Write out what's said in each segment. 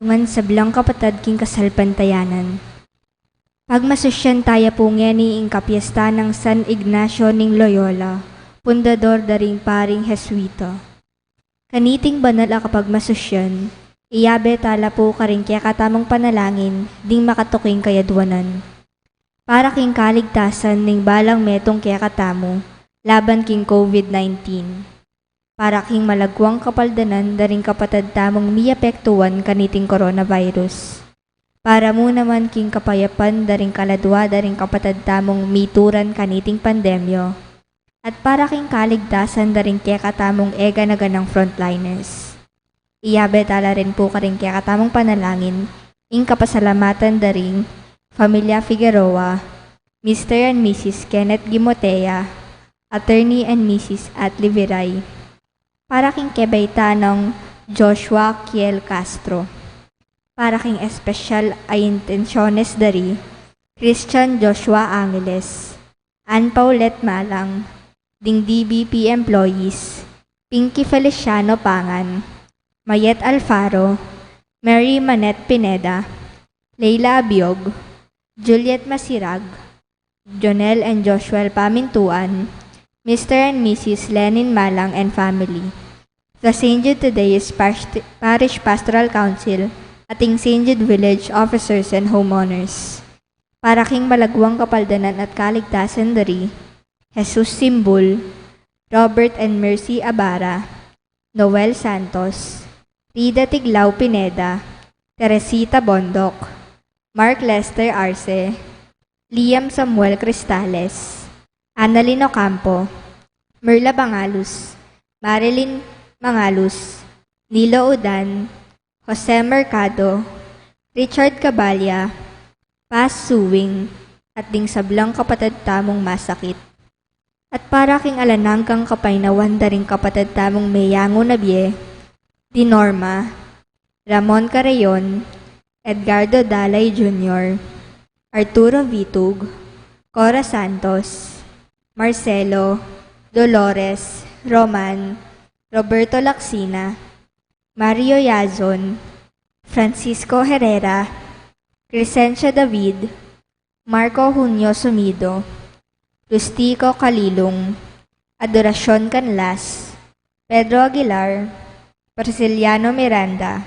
Ngan sablang kapatad king kasalpantayanan. Pagmasusyan tayo po ngeni ing kapiesta ng San Ignacio ning Loyola, pundador daring paring Jesuito. Kaniting banal a kapag masusyan, iyabe tala po karing kaya katamang panalangin, ding makatuking kayadwanan. Para king kaligtasan ning balang metong kaya katamo, laban king COVID-19. Para king malagwang kapaldanan daring kapatad tamong miapektuan kaniting coronavirus. Para mo naman king kapayapan daring kaladwa daring kapatad tamong mituran kaniting pandemyo. At para king kaligtasan daring kaya katamong ega na ganang frontliners. Iyabe tala rin po karing kaya katamong panalangin, ing kapasalamatan daring Familia Figueroa, Mr. and Mrs. Kenneth Gimotea, Attorney and Mrs. Atli Viray. Para king kebayta ng Joshua Kiel Castro. Para king espesyal ay intensyones dari Christian Joshua Angeles, Ann Paulette Malang, ding DBP employees, Pinky Feliciano Pangan, Mayet Alfaro, Mary Manette Pineda, Leila Abiog, Juliet Masirag, Jonel and Joshua Pamintuan, Mr. and Mrs. Lenin Malang and family. The St. Jude today is Parish Pastoral Council ating St. Jude Village officers and homeowners. Para king malagwang kapaldanan at kaligtasan dari, Jesus Simbul, Robert and Mercy Abara, Noel Santos, Rida Tiglao Pineda, Teresita Bondok, Mark Lester Arce, Liam Samuel Cristales, Annalyn Ocampo, Merla Bangalus, Marilyn Mangalus, Nilo Udan, Jose Mercado, Richard Cabalya, Paz Suwing, at ding sablang kapatid tamong masakit. At para king alanangkang kapainawan daring kapatid tamong Mayango Nabie, Di Norma, Ramon Carayon, Edgardo Dalay Jr., Arturo Vitug, Cora Santos, Marcelo, Dolores, Roman, Roberto Lacsina, Mario Yazon, Francisco Herrera, Crescencia David, Marco Junio Sumido, Lustico Calilong, Adoracion Canlas, Pedro Aguilar, Prisciliano Miranda,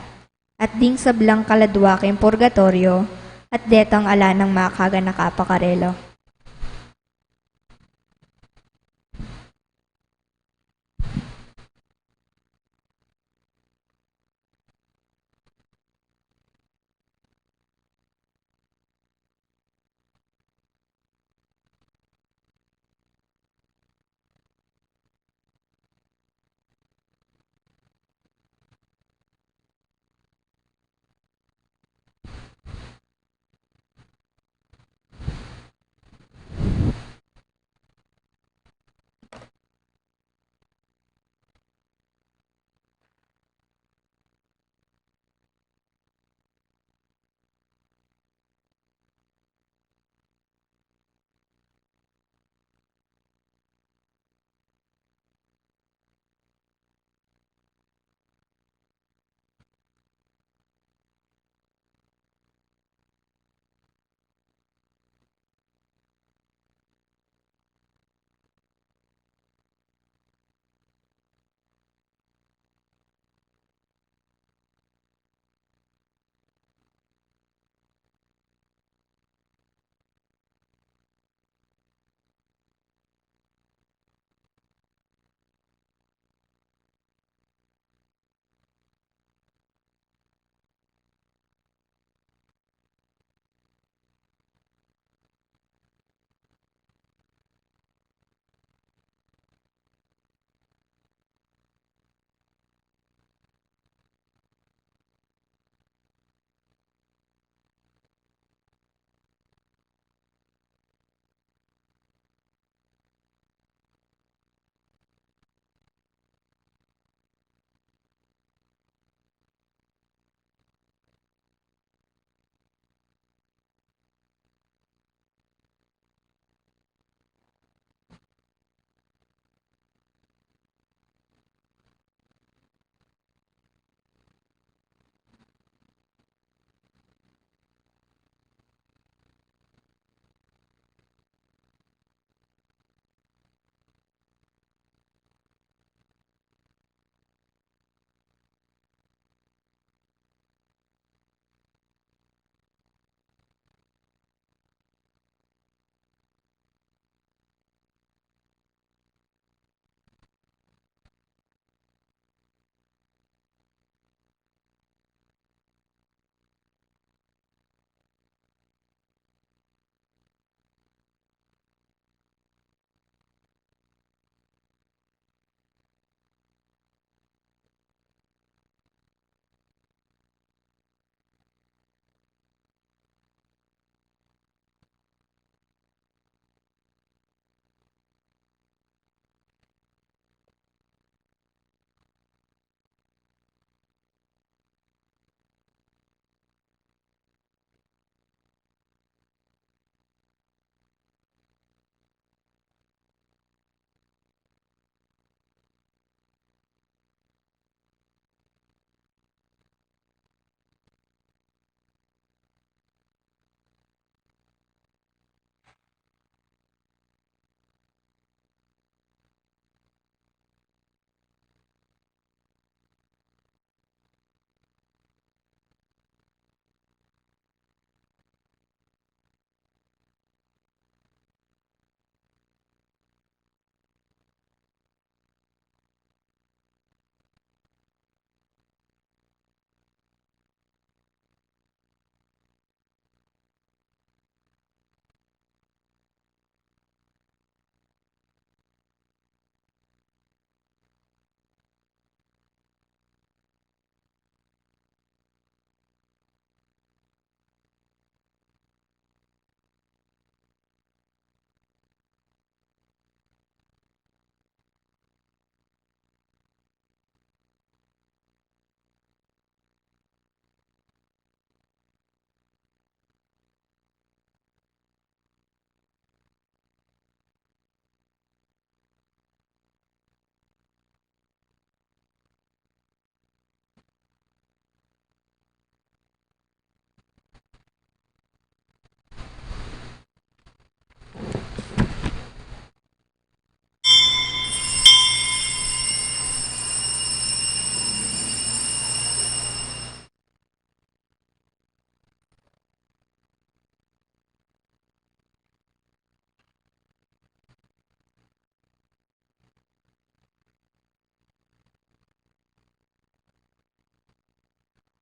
at ding sablang kaladwaking purgatorio at detang ala ng makaga nakapakarelo.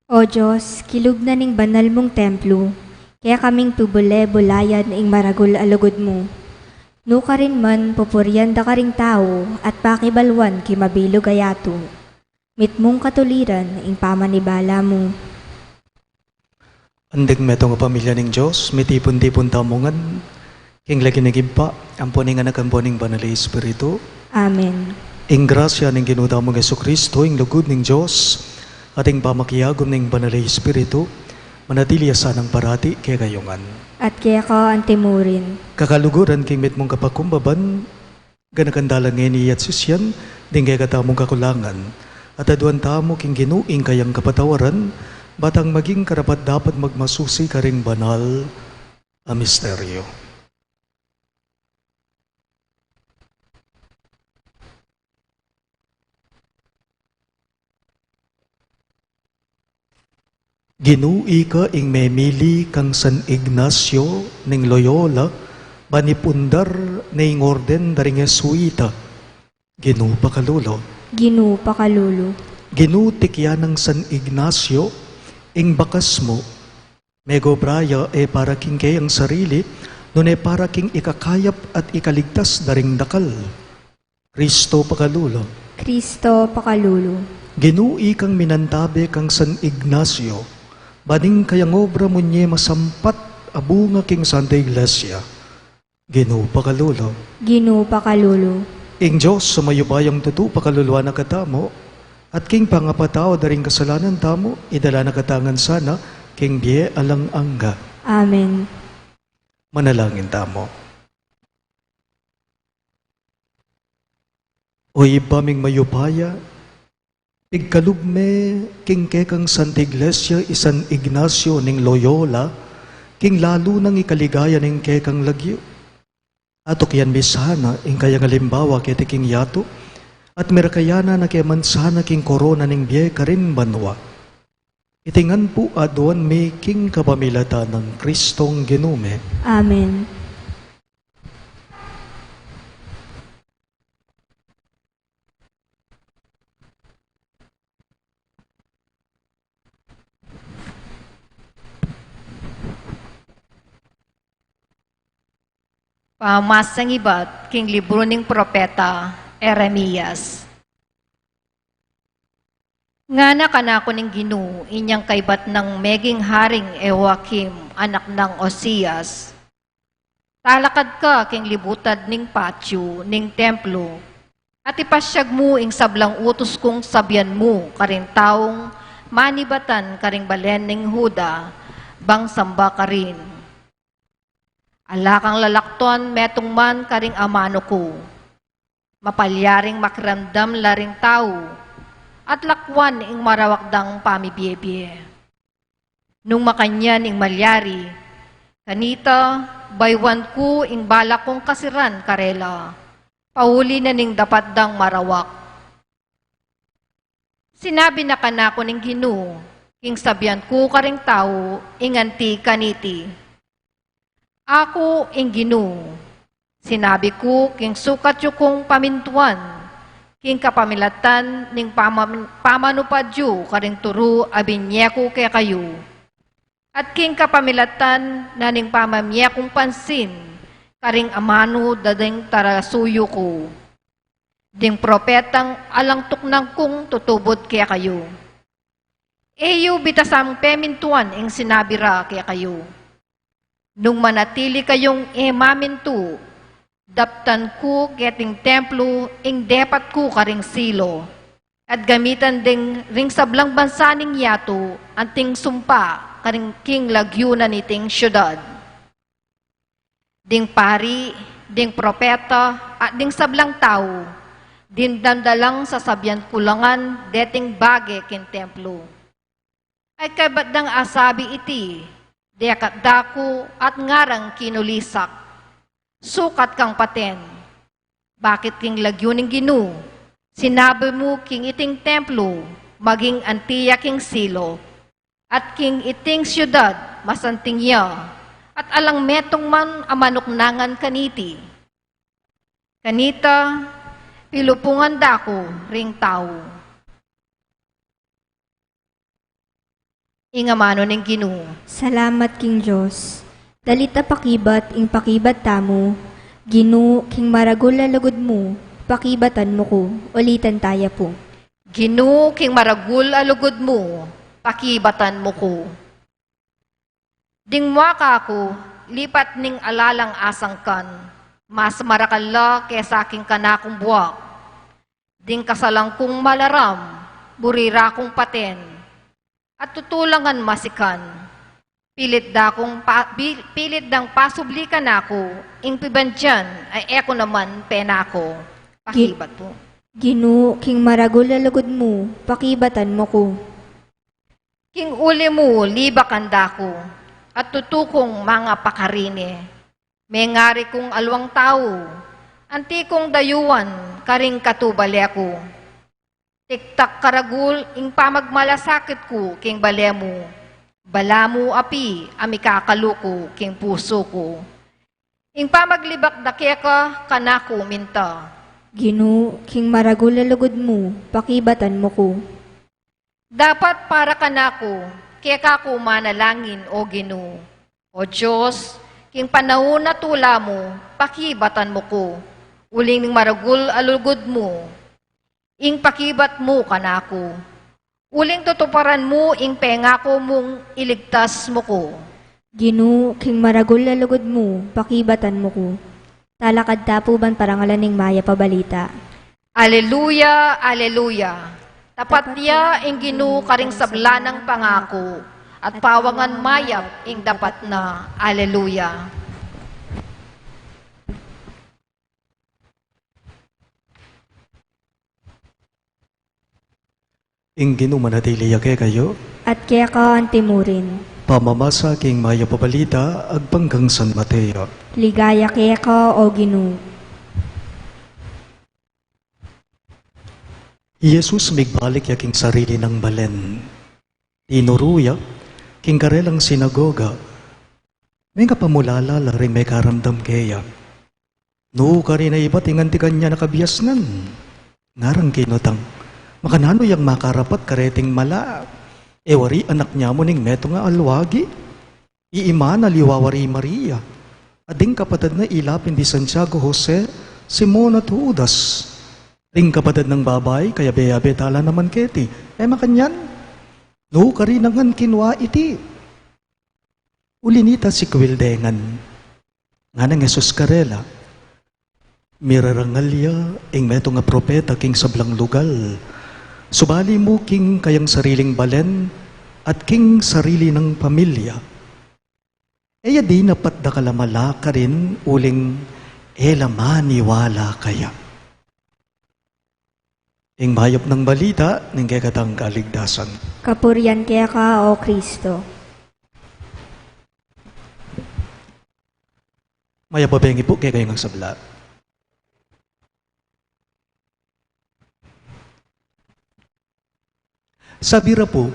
O Diyos, kilub na ning banal mong templo, kaya kaming tubule-bulayan ing maragul alugod mo. No ka rin man pupuryan da ka ring tao at pakibalwan kimabilog ayato. Mit mong katuliran ing pamanibala mo. Andeg meto nga pamilya ning Diyos, mitipon-tipon tamongan, king lagi nagimpa, amponing anak amponing banal na Espiritu, Amen. ing grasya ning ginuda mong Jesucristo, ing lugod ning Diyos, at ing pamakiyagom ning banal na Espiritu, manatili asanang parati kaya kayongan. At kaya ka antimurin. Kakaluguran king mit mong kapakumbaban, ganakandalang ngeni at sisyan, ding kaya katamong kakulangan, at aduan tamo king ginuing kayang kapatawaran, batang maging karapat dapat magmasusi karing banal a misteryo. Ginui ka ing memili kang San Ignacio ning Loyola, banipundar ning orden daring Jesuita. Ginu pa kalulo. Ginu pakalulu. Ginutik yan ng San Ignacio, ing bakas mo, mego braya para king kayang sarili, nun para king ikakayap at ikaligtas daring dakal. Kristo pakalulo. Kristo pakalulu. Ginui kang minantabe kang San Ignacio, baning kayang obra mo niya masampat abunga king Santa Iglesia. Ginu pakalulo. Ginu pakalulu. Ing Diyos sumayubayang tutu pakaluluwa na katamo, at king pangapatao daring kasalanan tamo, idala na katangan sana, king biye alang angga. Amen. Manalangin tamo. O ibaming mayupaya, igkalugme king kekang Santa Iglesia isan Ignacio ning Loyola, king lalo nang ikaligaya ning kekang lagyo. Atok yan bisana, ing kayang alimbawa kete king yato, at merakayana na kaya mansana king korona ning biye karin banwa. Itingan po aduan may king kapamilata ng Kristong ginume. Amen. Pamasang ibat, king libro ning propeta, Eremias. Nga na kanako ning Ginu, inyang kaibat ng meging haring Joachim, anak ng Osias. Talakad ka, king libutad ning patio, ning templo, at ipasyag mo ing sablang utos kong sabyan mo, karing taong manibatan karing balen ning Huda, bang samba ka rin. Alakang lalakton metong man karing amano ko, mapalyaring makiramdam laring tao, at lakwan ing marawakdang pamibiyebye. Nung makanyan ing malyari, kanita baywan ko ing balak kong kasiran karela, pauli na ning dapat dang marawak. Sinabi na kanako ning Ginu, king sabyan ko karing tao, inganti kaniti. Ako ing Ginu, sinabi ko king sukat yu kong pamintuan, king kapamilatan ning pamanupadyo karing turu abinyeko kay kayo, at king kapamilatan na ning pamamyekong pansin, karing amano dading tarasuyo ko, ding propetang alang tuknang kong tutubod kay kayo. Eyo bitasang pemintuan ing sinabi ra kay kayo. Nung manatili kayong emamintu, daptan ko keting templo ing depat ko karing silo, at gamitan ding ring sablang bansaning yato anting sumpa karing king lagyunan niting syudad. Ding pari, ding propeta, at ding sablang tao, din dandalang sa sabyan kulangan deting bage kin templo. Ay kabat dang asabi iti, dekat dako at ngarang kinulisak. Sukat kang paten. Bakit king lagyuning Ginu? Sinabi mo king iting templo, maging antiya king silo. At king iting syudad, masanting ya. At alang metong man amanuknangan kaniti. Kanita, pilupungan dako ring tao. ingamano ning Ginoo. Salamat king Diyos. Dalita pakibat ing pakibat tamo. Ginoo king maragul lalugod mo. Pakibatan mo ko. Ulitan taya po. Ginoo king maragul alugod mo, pakibatan mo ko. Dingwa ka ako, lipat ning alalang asang kan, mas marakala kesa aking kanakong buwak. Ding kasalang kong malaram, burira kong paten, at tutulangan masikan. Pilit dang pasublikan ako, ing pibandyan ay eko naman pena ako. Pakibat po. Ginoo king maragul lalugod mo. Pakibatan mo ko. King uli mo, libakan dako, at tutukong mga pakarine. May ngari kong alwang tao, anti kong dayuan, karing katubali ako. Tiktak karagul, ing pamagmalasakit ko, king bale mo. Bala mo api, amikakaluko, king puso ko. Ing pamaglibak dakeka, kanako minta. Ginoo king maragul lalugod mo. Pakibatan mo ko. Dapat para kanako, kaya kako manalangin o Ginoo. O Diyos, king panahon na tula mo, pakibatan mo ko. Uling ning maragul alugod mo, ing pakibat mo kanako. Uling tutuparan mo, ing pengako mong iligtas mo ko. Ginoo king maragul lalugod mo. Pakibatan mo ko. Talakad tapuban parangalan ning maya pabalita. Aleluya, aleluya. Tapat niya ing Ginoo karing sabla ng pangako, at pawangan mayap ing dapat na. Aleluya. Ing Ginoo manatili yake kayo, At kaya ka ang timurin. pamamasa king maya pabalita, agpanggang San Mateo. Ligaya kaya ka o Ginoo. Jesus migbalik yaking sarili ng balen. Tinuruya, king karelang sinagoga, may kapamulala rin may karamdam kaya. No, kari na iba't ingantikan niya nakabiasnan. Ngarang kinotang, makanano yang makarapat kareting mala. Ewari anak niya mo ning meto nga alwagi. Iimana liwawari Maria. Ading kapatid na ilapin di Santiago Jose, Simon at Judas. Ring kapatid ng babay, kaya beyabe tala naman keti. Makanyan, no, karinangan kinwa iti. Ulinita si Kwildengan, nga nang Jesus karela, mirarangalya, ing meto nga propeta king sablang lugal. Subali mo king kayang sariling balen, at king sarili ng pamilya. Eya di napat da kalamala ka rin, uling elamaniwala kaya. Ing mayop ng balita, ning kekatang kaligdasan. Kapurian kaya ka o Kristo. Maya babengi po kaya kayong sabla. Sabira po,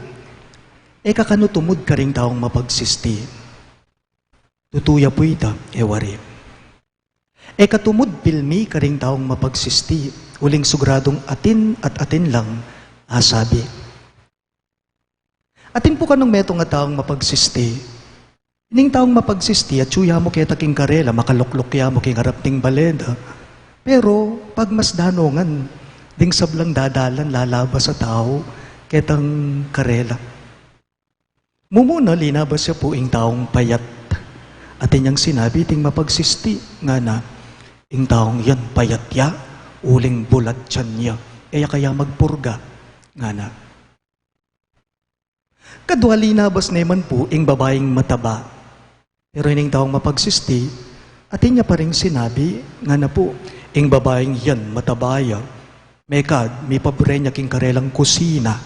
kakanutumod ka ring taong mapagsisti. Tutuya po ita, ewari. Katumod pilmi ka ring taong mapagsisti, uling sugradong atin at atin lang, asabi. Atin po ka ng metong nga taong mapagsisti, ining taong mapagsisti at suya mo kaya taking karela, makaluklukya mo king harap ting baleda. Pero pag mas danongan, ding sablang dadalan lalabas sa tao, ketang karela. Mumuna linabas siya po ing taong payat. Atin niyang sinabi ting mapagsisti nga na, ing taong yan payat ya, uling bulat tiyan niya, kaya magpurga nga na. Kadwa linabas naman po ing babaeng mataba. Pero ining taong mapagsisti, atin niya pa rin sinabi nga na po, ing babaeng yan matabaya, may pabre niya king karelang kusina,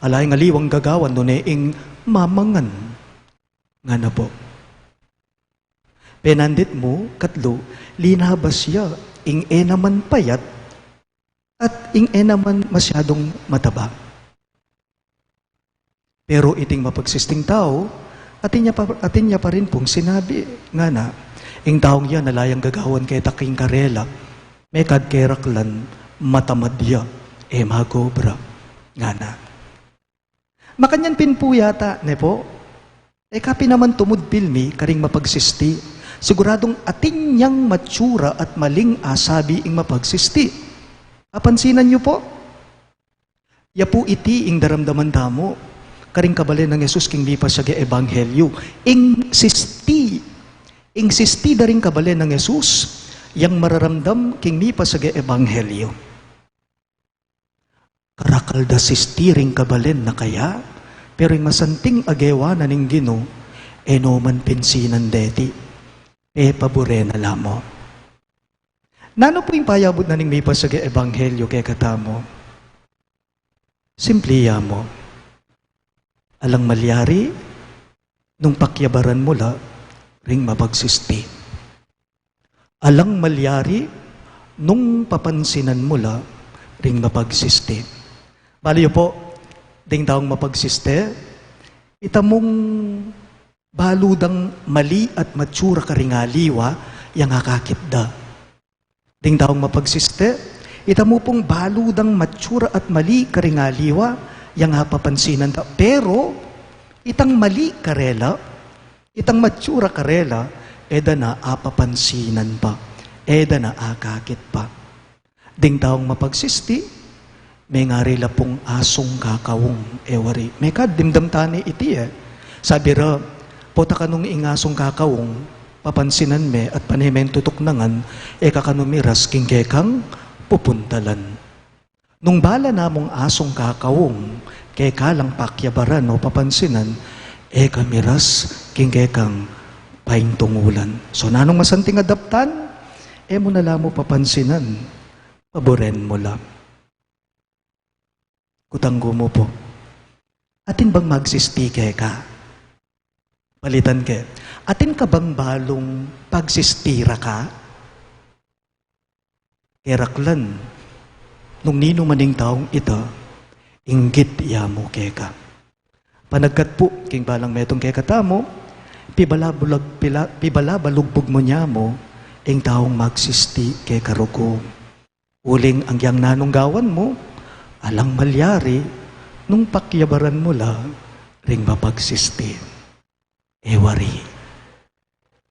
alay nga liwang gagawan doon ing mamangan. Nga na po. Penandit mo, katlo, linabas siya, ing naman payat, at ing naman masyadong mataba. Pero iting mapagsisting tao, atin niya pa rin pong sinabi, nga na, ing taong yan nalayang gagawan kay taking karela, may kadkeraklan, matamadya, magobra, nga na. Makanyan pin po yata, ne po. Kapi naman tumod pilmi, karing mapagsisti. Siguradong atin niyang matsura at maling asabi ing mapagsisti. Papansinan niyo po? Ya po iti ing daramdaman damo. Karing kabalen ng Yesus king lipas siya ebanghelyo. Ing sisti daring kabalen ng Yesus, yang mararamdam king lipas siya ebanghelyo. Karakalda sisti ring kabalen na kaya, pero yung masanting agewa na ning Gino, no man pinsinan deti, pabure na lamo. Nano po yung payabot na ning lipas siya ebanghelyo kay katamo? Simpliya mo. Alang malyari, nung pakyabaran mo la, ring mapagsisti. Alang malyari, nung papansinan mo la, ring mapagsisti. Baliyo po, ding taong mapagsiste, itamong baludang mali at matsura karingaliwa, yang akakit da. Ding taong mapagsiste, itamo pong baludang matsura at mali karingaliwa, yang hapapansinan ta. Pero, itang mali karela, itang matsura karela, eda na apapansinan pa, eda na akakit pa. Ding taong mapagsisti, may ngarila pong asong kakawong ewari. May kadimdam tani iti Sabi ra, pota kanong ingasong kakawong, papansinan me at panemen tutuknangan, kakanumiras king kekang pupuntalan. Nung bala namong asong kakawong, kekalang pakyabaran o papansinan, kamiras king kekang paingtungulan. So nanong masanting adaptan, mo nala mo papansinan, paboren mo lang. Kutanggo mo po. Atin bang magsisti ka? Palitan ke. Atin ka bang balong pagsistira ka? Keraklan, nung nino maning taong ito, inggit yamo keka. Panagkat po, king balang metong keka tamo, pibalabalugbog mo niya mo, ing taong magsisti keka ruko. Uling ang yang nanunggawan mo, alang malyari, nung pakyabaran mo la, ring mapagsisti. Ewari.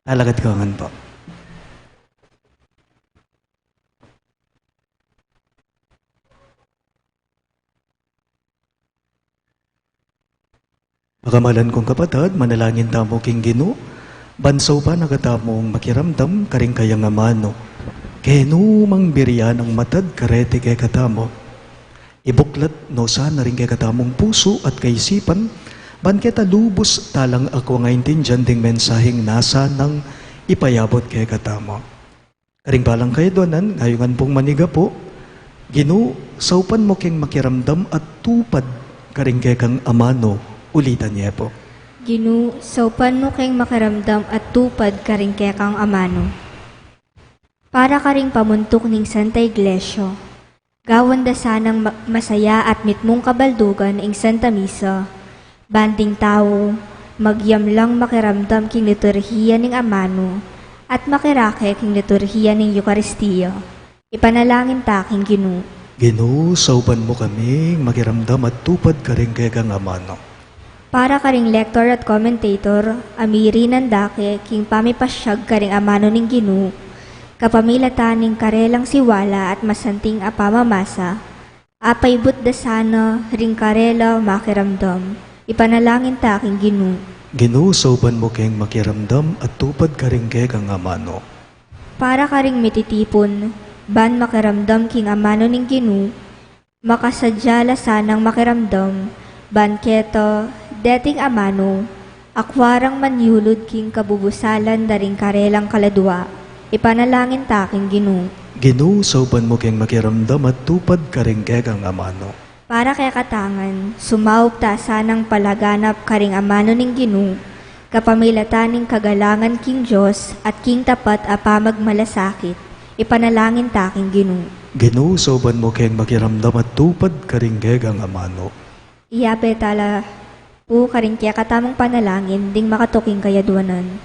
Alagad ko nga po. Pakamalan kong kapatid, manalangin tamo king Gino, bansaw pa nagatamong makiramdam, karing kayang amano. Keno mang biriyan ang matad, karete kay katamo. Ibuklat no sana rin kay katamong puso at kaisipan, ban kita lubos talang ako ngayon dyan ding mensaheng nasa nang ipayabot kay katamo. Karing balang kayo donan, ngayongan pong maniga po, Gino, saupan mo king makiramdam at tupad karing kay kang amano, ulitan niya po. Gino, saupan mo keng makiramdam at tupad karing kay kang amano. Para karing pamuntok ning Santa Iglesia, gawan da sanang masaya at mitmong kabaldugan ing Santa Misa, banding tao, magyam lang makiramdam king liturhiya ning amano, at makirake king liturhiya ning Eucharistia. Ipanalangin ta king Gino. Gino, sauban mo kami makiramdam at tupad karing kay kang amano. Para karing lector at commentator, amiri nandake king pamipasyag karing amano ning Gino, kapamilatan ning karelang siwala at masanting apamamasa, apaybut da sana ring karela makiramdam. Ipanalangin ta king Gino. Gino, sauban mo keng makiramdam at tupad karing kay kang amano. Para karing mititipon, ban makiramdam king amano ning Gino, makasadyala sanang makiramdam, ban keto, deting amano, akwarang manyulod king kabubusalan daring karelang kaladwa. Ipanalangin ta king Gino. Gino, sauban mo keng makiramdam at tupad karing kay kang amano. Para kay katangan, sumawag ta sanang palaganap karing amano ning Gino, kapamilatan ning kagalangan king Diyos at king tapat apamagmalasakit. Ipanalangin ta king Gino. Gino, sauban mo keng makiramdam at tupad karing kay kang amano. Iyape tala po karing kaya katamong panalangin ding makatuking kayadwanan.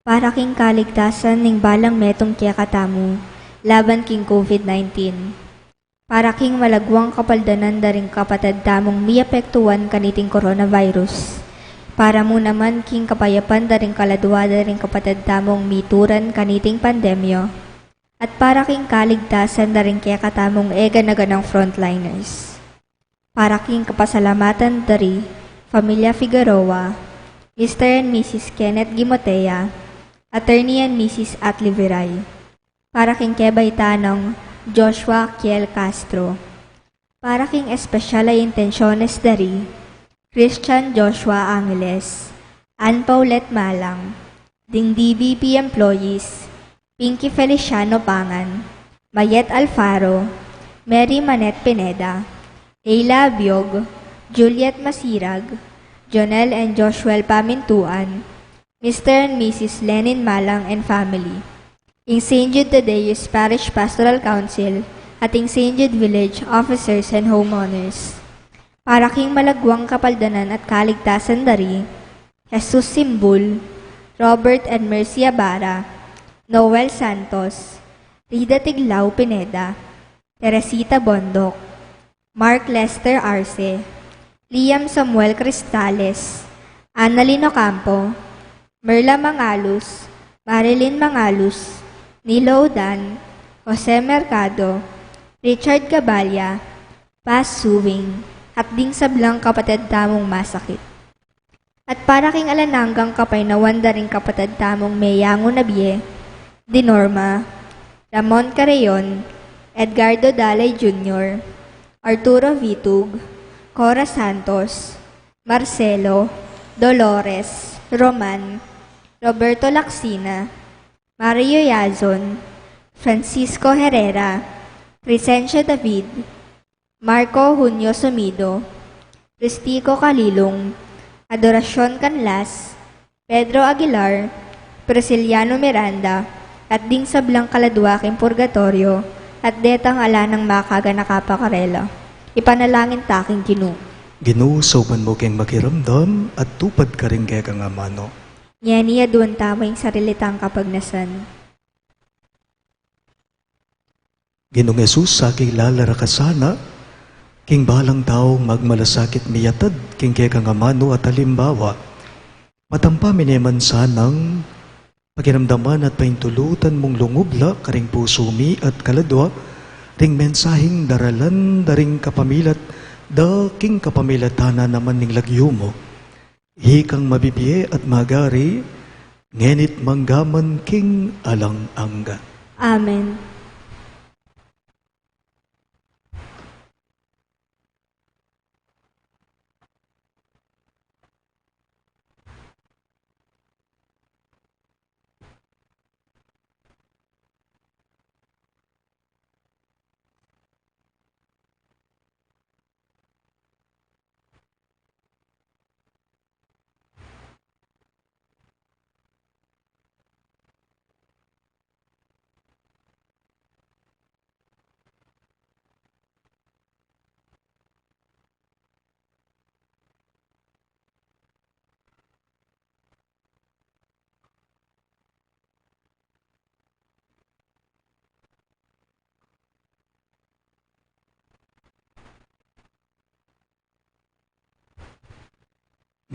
Para king kaligtasan ning balang metong kaya katamo, laban king COVID-19. para king malagwang kapaldanan daring kapatid damong miapektuan kaniting coronavirus. Para mo naman king kapayapan daring kaladwa daring kapatid damong mituran kaniting pandemyo. At para king kaligtasan daring kaya katamong ega-naganang frontliners. Para king kapasalamatan dari Familia Figueroa, Mr. and Mrs. Kenneth Gimotea, Attorney and Mrs. Atli Viray. Para king kebay tanong Joshua Kiel Castro. Para king espesyal ay intensyones dari Christian Joshua Angeles, Ann Paulette Malang, ding DBP employees, Pinky Feliciano Pangan, Mayet Alfaro, Mary Manette Pineda, Ayla Biog, Juliet Masirag, Jonel and Joshua Pamintuan, Mr. and Mrs. Lenin Malang and family, in St. Jude Tadeus Parish Pastoral Council at in St. Jude Village officers and homeowners. Para king malagwang kapaldanan at kaligtasan dari Jesus Simbul, Robert and Mercy Abara, Noel Santos, Rida Tiglao Pineda, Teresita Bondok, Mark Lester Arce, Liam Samuel Cristales, Annalyn Ocampo, Merla Mangalus, Marilyn Mangalus, Nilo Dan, Jose Mercado, Richard Cabalya, Paz Suwing, at ding sablang kapatid damong masakit. At para king alananggang kapay na wandaring kapatid damong Meyango Nabie, Dinorma, Ramon Carreon, Edgardo Dalay Jr., Arturo Vitug, Cora Santos, Marcelo, Dolores, Roman, Roberto Lacsina, Mario Yazon, Francisco Herrera, Crescencio David, Marco Junio Sumido, Ristico Calilong, Adoracion Canlas, Pedro Aguilar, Prisciliano Miranda, at ding sablang kaladwaking purgatorio, at detang ala ng makaga nakapakarela. Ipanalangin taking Ginoo. Ginoo, soban mo keng makiramdam at tupad ka rin kaya kang amano. Niya duwan tamang sarilitang kapagnasan. Ginoong Jesus, sa kilala ka sana, king balang taong magmalasakit miyatad, king kaya kang amano at halimbawa, matampa mineman sanang pakiramdaman at paintulutan mong lungubla, karing pusumi at kaladwa, ring mensahing daralan, daring kapamilat, daking kapamilatana naman ning lagyo mo. Hikang mabibiye at magari, ngenit manggaman king alang angga. Amen.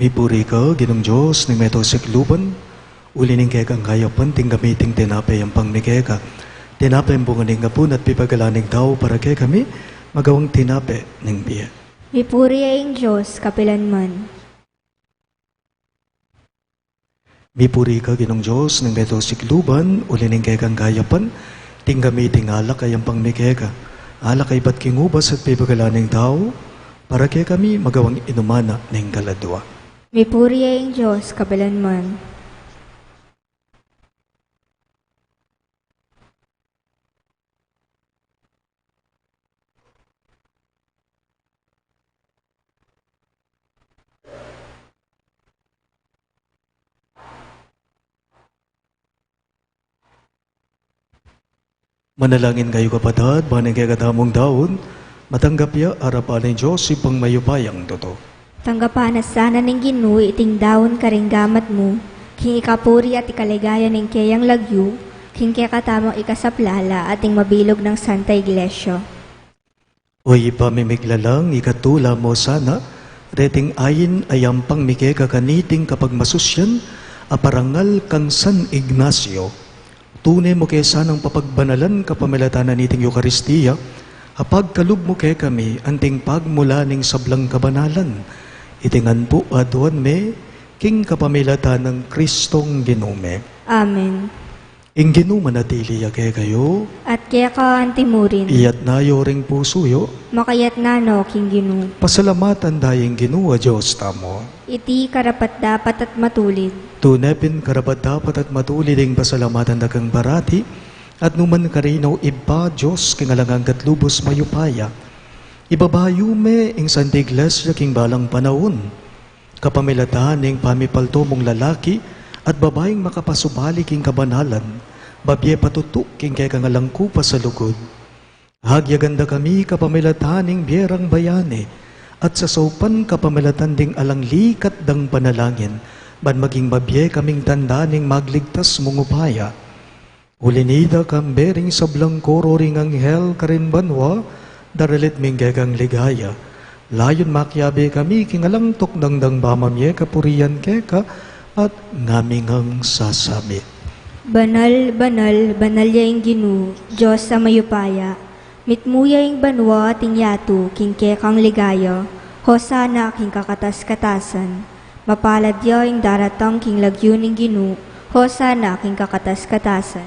Mipuri ka, Ginong Diyos, ng meto sikluban, ulining kaya kang kayapan, ting gamiting tinapay ang pangmikeka. Tinapay ang bunganing ngapun at pipagalaning tao para kaya kami, magawang tinapay ng biya. Mipuri ang Diyos, kapilanman. Mipuri ka, Ginong Diyos, ng meto sikluban, ulining kaya kang kayapan, ting gamiting alak ay ang pangmikeka. Alak ay ba't kingubas at pipagalaning tao, para kaya kami magawang inumana ng kaladwa. Mipuri ang Diyos, kapilanman. Manalangin kayo kapatid, banang kaya katamong daon, matanggap ya arapan ng Diyos ipang mayupayang toto. Tanggapan na sana ng Ginoo iting daon karinggamat mo, king ikapuri at ikaligaya ng kayang lagyo, king kaya katamang ikasaplala at ing mabilog ng Santa Iglesia. Oy pamimiglalang ikatula mo sana, reting ayin ayam pang mike kakaniting kapag masusyan, aparangal kang San Ignacio. Tunay mo kay sanang papagbanalan kapamilatanan niting Eucharistia, hapag kalub mo kay kami, anting pagmula ning sablang kabanalan. Itingan po aduan me, king kapamilatan ng Kristong ginume. Amen. Ing ginuman natili kay kayo, At kaya ka antimurin, iyat nayo ring pusuyo, makayat na no, King Ginu. pasalamatan dayeng ginuwa Diyos tamo. Iti karapat dapat at matulid. Tunepin karapat dapat at matulid ing pasalamatan na kang barati, at numan karinaw iba Diyos kingalangang katlubos mayupaya. Ibabayo me ing Santa Iglesia king balang panahon, kapamilatahan ing pamipalto mong lalaki, at babaeng makapasubali king kabanalan, babye patutuk king kay kangalangku pa sa lugod. Hagyaganda kami kapamilatahan ing biyerang bayani, at sa saupan kapamilatan ding alang likat dang panalangin, ban maging babye kaming tanda ning magligtas mong upaya. Ulinida kang bering sablang koro ring anghel karin banwa, daralit ming gagang ligaya. Layon makyabe kami kingalang tukdang dang bamamye kapurian keka, at ngamingang sasabi. Banal, banal, banal yaing Ginu, Diyos sa mayupaya. Mitmuya ing banwa tinyatu, king kekang ligaya. Hosana king kakatas-katasan. Mapalad yaing daratang king lagyo ning Ginu. Hosana king kakatas-katasan.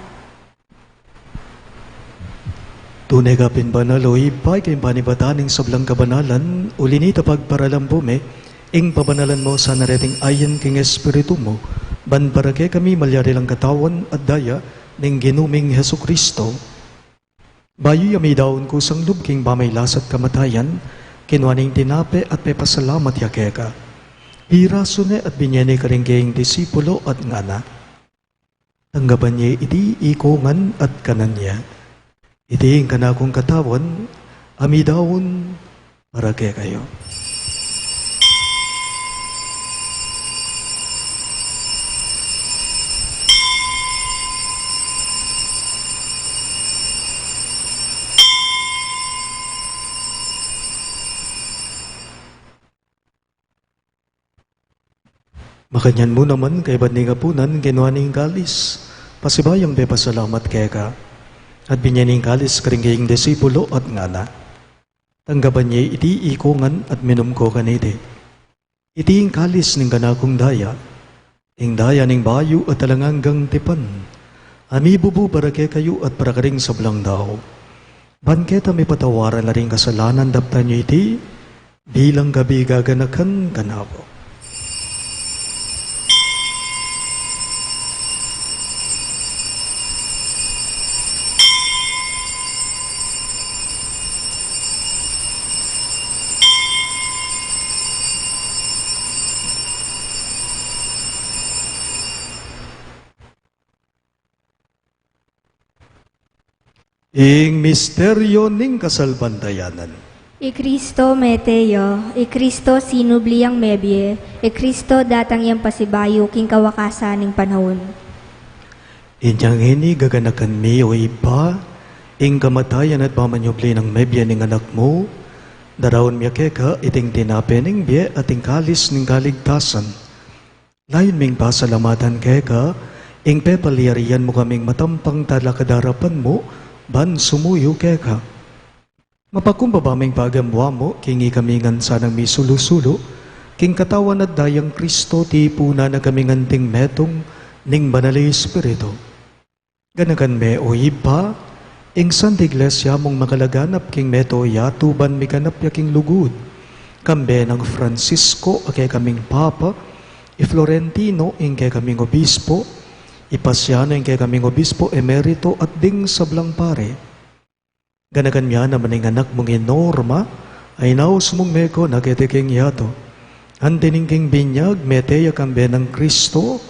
Tunay ka pinbanaloy, pa'y kayong panibataning sablang kabanalan, ulinita pagparalampume, ing pabanalan mo sa nareting ayan king Espiritu mo, ban parake kami malyari lang katawan at daya, ning ginuming Heso Kristo. Bayo yami daon ko sang lub king bamay lasat kamatayan, kinwaning tinape at pepasalamat yakeka. Piraso ne at binyene ka rin kayong disipulo at ngana. Tanggapan niya iti ikongan at kanan niya. Iti ang kanakong katawan, amidawon parake kayo. Makanyan mo naman kay ba't nga punan, ginawa ning kalis. Pasibayang be pasalamat kaya ka. At binyaning kalis karinggaying disipulo at ngana. Tanggapan niya iti ikongan at minum ko kanite. Iti ing kalis ning kanakong daya. Ing daya ning bayo at talanganggang tipan. Ami bubu para kay kayo at para karing sablang daw. Banketa may patawaran na rin kasalanan dapta niyo iti. Bilang gabi gaganakan kanapo. Ing misteryo ning kasalbandayanan. I Kristo meteo, I Kristo sinubliang mebye, I Kristo datang yang pasibayo king kawakasan ning panahon. Inyang ini gaganakan mi o iba, ing kamatayan at pamanyubli ng mebya ning anak mo, darawon miya keka iting tinape ning biye at ing kalis ning kaligtasan. Layon ming pasalamatan keka, ing pepaliyarian mo kaming matampang talakadarapan mo, ban sumuyo keka. Mapakumbabaming pagamwa mo, kingi kamingan sanang misulusulo, king katawan at dayang Kristo ti puna na kamingan ting metong ning banali Espiritu. Ganakan me o iba, ing Santa Iglesia mong makalaganap king meto yatuban mi kanap yaking lugud. Kambe ng Francisco akay kaming Papa, i Florentino ing kay kaming Obispo, Ipasiano ing kay kaming Obispo Emerito at ding sablang pare. Ganakan miya naman ing anak mong Norma, ay naus mong meko nagetiking yato. Antining king binyag, meteya kambe ng Kristo,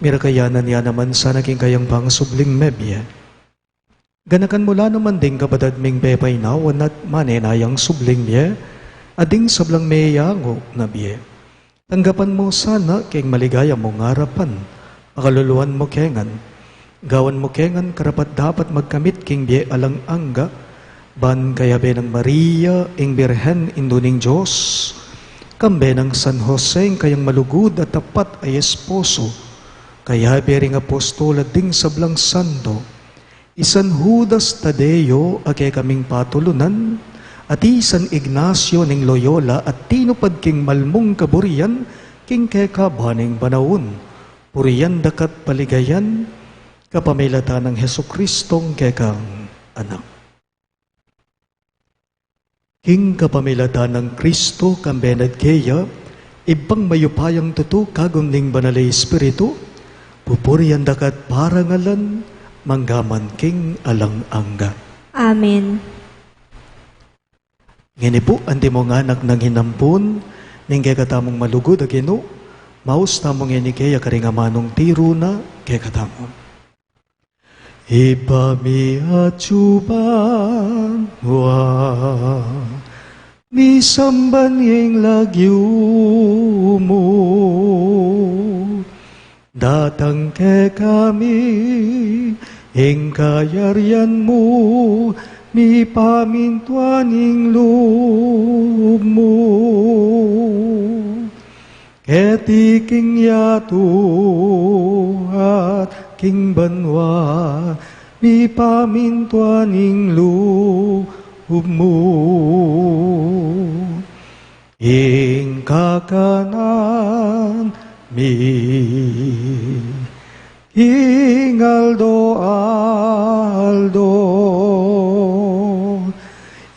mirakayanan niya naman sa naging kayang pangsubling mebye. Ganakan mula naman ding kapatad ming bepay nawan at manenayang subling niya, ading sablang meyango na biye. Tanggapan mo sana king maligaya mong harapan, pakaluluan mo kengan. Gawan mo kengan karapat dapat magkamit king biye alang angga, Ban kaya ng Maria, ing Birhen induning Diyos, kambe ng San Jose, kayang malugod at tapat ay esposo, kaya bering apostol at ding sablang sando, isan Judas Tadeo, ake kaming patulunan, at isan Ignacio ning Loyola, at tinupad king malmong kaburian, king keka baning banaon, puriyan dakat paligayan, kapamilata ng Heso Kristong kekang anak. King kapamilatan ng Kristo kambenad keya, ibang mayupayang tuto kagum ning banalay espiritu, pupurian dakat parangalan, manggaman king alang angga. Amen. Ngini po, andi mo nga anak ng hinampun, ning kaya katamong malugod agino, maus tamong ngini kaya karingamanong tiro na kaya katamong. Ibami at suban wa mi samban yung lagyo mo, datang ke kami ing kayarian mo, mi pamintuaning loob mo. Ketiking yato at king banwa, mi pamintuaning loob mo. Ing kakanan mi, ing aldo,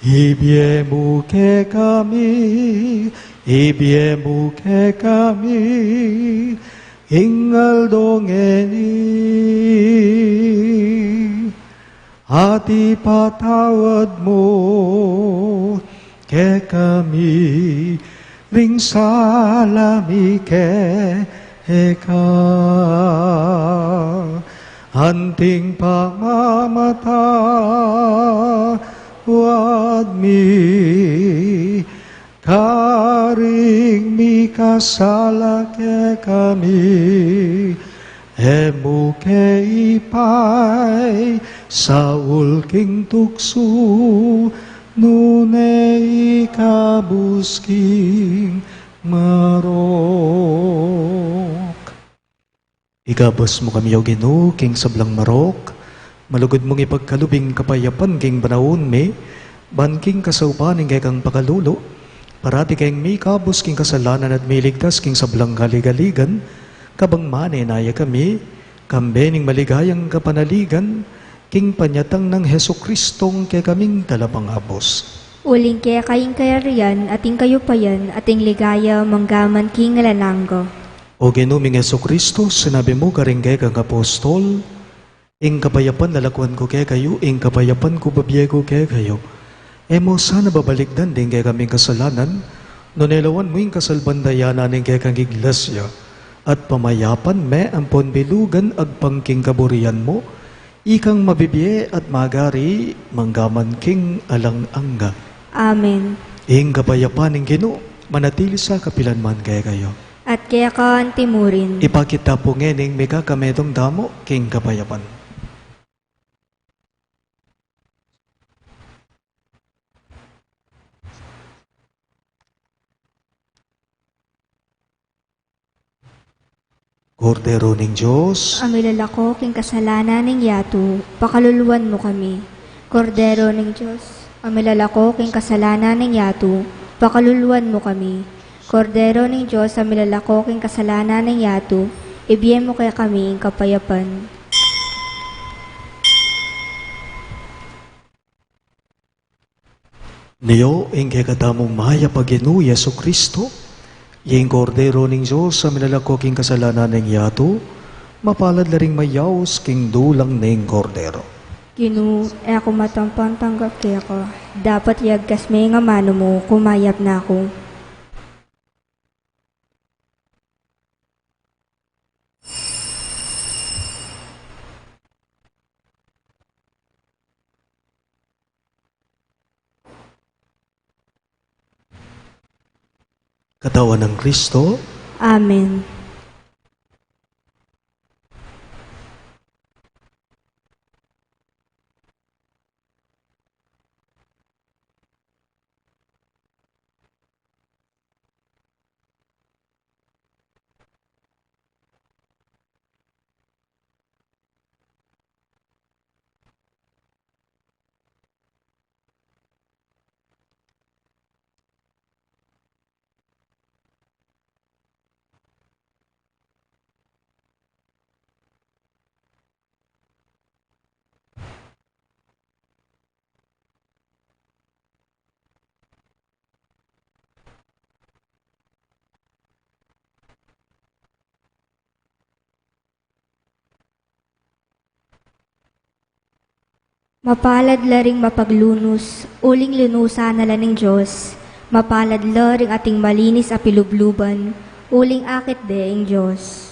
ibiemu ke kami, ibiemu ke kami, ingal dongeni, hati patawad mo ke kami, ring salami ke eka, hanting pamamata wad mi, karing mi kasala ke kami, emu ke ipay, saul king tukso, nunay kabusking marok. Igabos mo kami o Ginoo, king sablang marok, malugod mong ipagkalubing kapayapan king banaon me, banking kasaupaning kay kang pakalulo, parati kayong may kabos king kasalanan at may ligtas king sablang galigaligan, kabang manenaya kami, kambening maligayang kapanaligan, king panyatang ng Heso Kristong kay kaming talapangabos. Uling kaya kaying kayarian, ating kayupayan, ating ligaya, manggaman king lananggo. O ginuming Heso Kristo, sinabi mo karinggay kang apostol, ing kapayapan lalakuan ko kay kayo, ing kapayapan ko babiego kay kayo. Emo sana babalikdan din kay kaming kasalanan, nunelawan mo yung kasalbandayanan ng kay kang iglesia, at pamayapan me ang ponbilugan agpangking kaburian mo, ikang mabibiye at magari, manggaman king alang angga. Amen. Ing kapayapan ng Ginoo, manatili sa kapilanman kay kayo. At kaya ka timurin. Ipakita po ngening may kakamedong damo king kapayapan. Kordero ning Diyos, Amilalako king kasalanan ng yato, pakaluluwan mo kami. Kordero ng Diyos, amilalako king kasalanan ng yato, pakaluluwan mo kami. Kordero ng Diyos, amilalako king kasalanan ng yato, ibigay mo kaya kami ang kapayapan. niyo ing katamong maya paginu Yesu Kristo, yung kordero ning Diyos sa milalako king kasalanan ng yato, mapalad laring mayaws king dulang ning kordero. Ginu, ako matampang tanggap kaya ko. Dapat yagkas may nga mano mo, kumayap na ako. Katawan ng Kristo, Amen. Mapalad laring mapaglunos, uling lunusa na laning Diyos. Mapalad laring ating malinis a pilubluban, uling akit deing Diyos.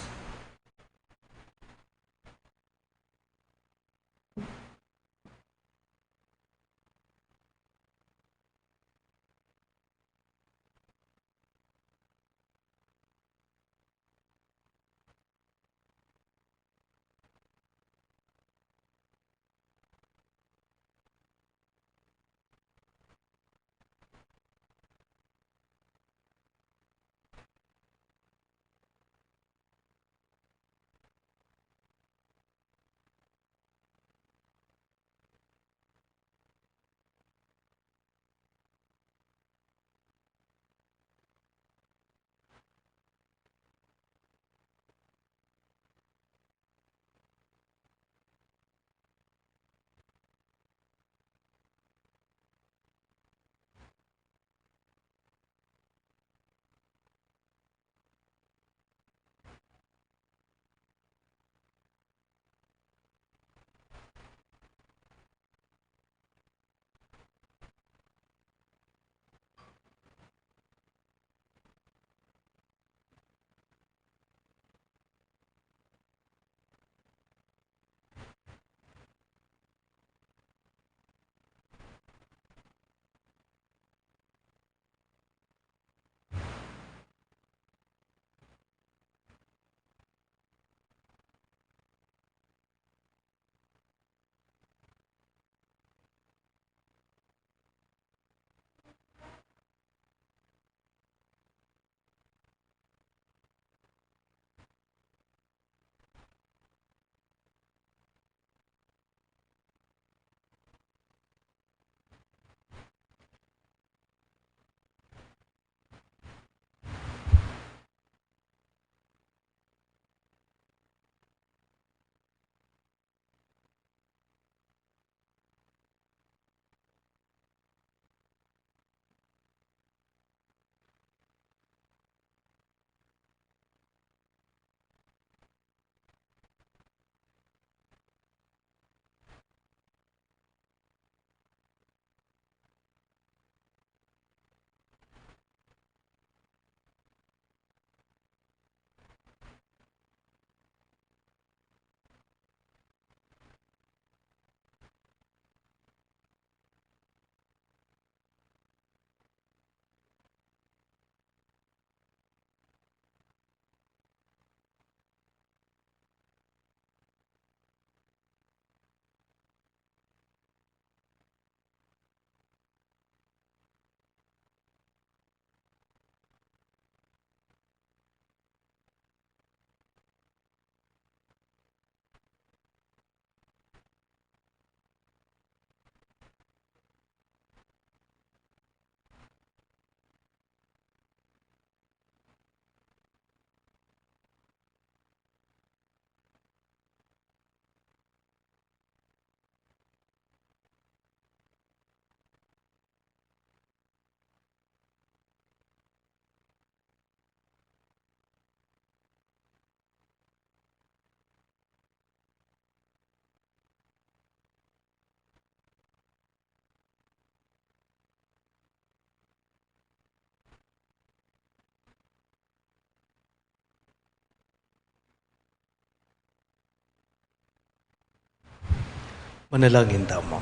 Manalangin tamo.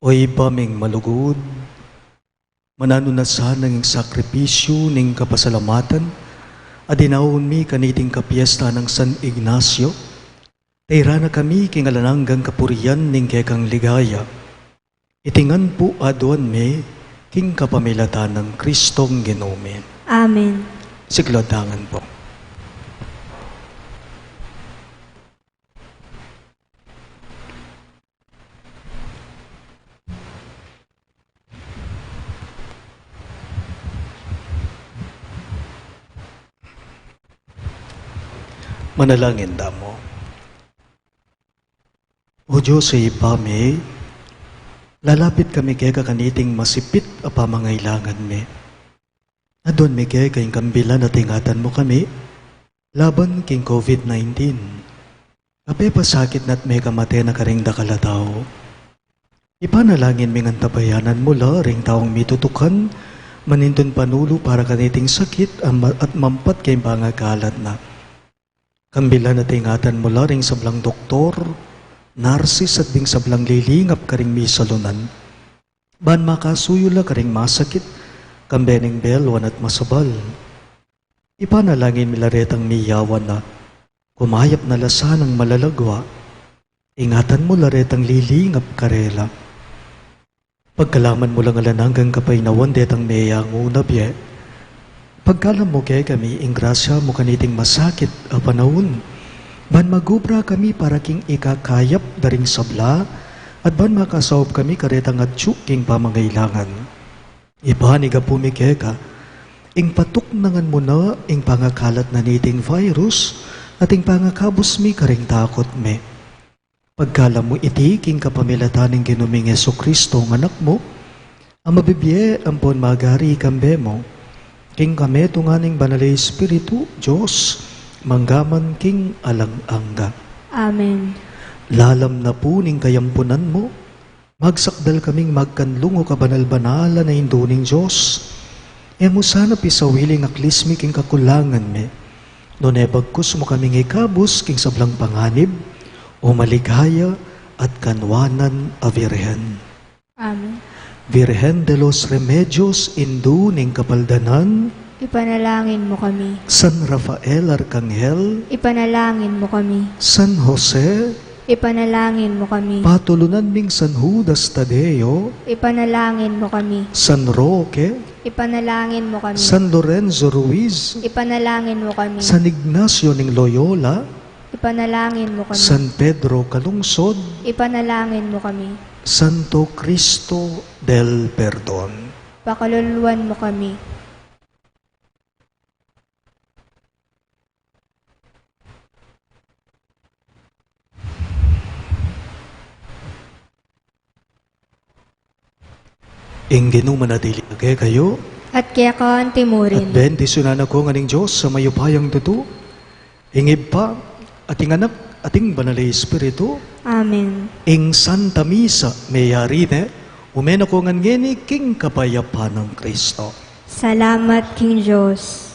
Oy baming malugod, manano na sana ng sakripisyo ning kapasalamatan, adinawon mi kaniting kapiesta ng San Ignacio, tayra na kami kingalananggang kapurian ning kekang ligaya. Itingan po adon me, king kapamilatan ng Kristong Ginome. Amen. Sigladangan po. Manalangin damo. O Diyos sa ipame, lalapit kami kaya kakaniting masipit a pamangailangan me. Adon mi kaya kayong kambilan at ingatan mo kami, Laban king COVID-19. Ape pasakit na't may kamate na karing dakala tao. Ipanalangin mingan tabayanan mula ring taong mitutukan, manindon panulo para kaniting sakit at mampat kay pangagalat na. Kambilan na tingatan mula ring sablang doktor, narsis at ding sablang lilingap karing misalunan. Ban makasuyula karing masakit, kambening belwan at masabal. Ipanalangin milaretang miyawan na, kumayap na lasan ng malalagwa, ingatan mo laretang lilingap karela. Pagkalaman mo lang alananggang kapaynawan detang meyang unabye, pagkalam mo kay kami, ingrasya mo kaniting masakit a panahon, ban magubra kami para king ikakayap daring sabla, at ban makasawap kami karetang at king pamangailangan. Ipaniga pumikeka, ing patuk nangan mo na ing pangakalat na niting virus, at ing pangakabos mi karing takot me. Pagkalam mo iti king kapamilataning ginuming Jesucristo ng anak mo, ang mabibye ampon magari kambe mo, king kame tunganing banalay Espiritu, Diyos, manggaman king alang-angga. Amen. Lalam na po ning kayampunan mo, magsakdal kaming magkanlungo kabanal-banala na induning Diyos. E mo sana pisawiling aklismi king kakulangan me, no nebagkus mo kaming ikabus king sablang panganib, o maligaya at kanwanan a Virhen. Amen. Virhen de los Remedios, induning kapaldanan, Ipanalangin mo kami. San Rafael Arcangel, Ipanalangin mo kami. San Jose, Ipanalangin mo kami. patulunan ming San Judas Tadeo, Ipanalangin mo kami. San Roque, Ipanalangin mo kami. San Lorenzo Ruiz, Ipanalangin mo kami. San Ignacio ning Loyola, Ipanalangin mo kami. San Pedro Calungsod, Ipanalangin mo kami. Santo Cristo del Perdon. Pakaluluan mo kami. Inginu manadili kay kayo, At kaya ka at timurin. bendisyonan ako nga ning Diyos sa mayupayang tuto, ingib pa, ating anak, ating banalay Espiritu, Amen. ing Santa Misa, mayarine, umen ako nga ngeni king kapayapan ng Kristo. Salamat, King Diyos.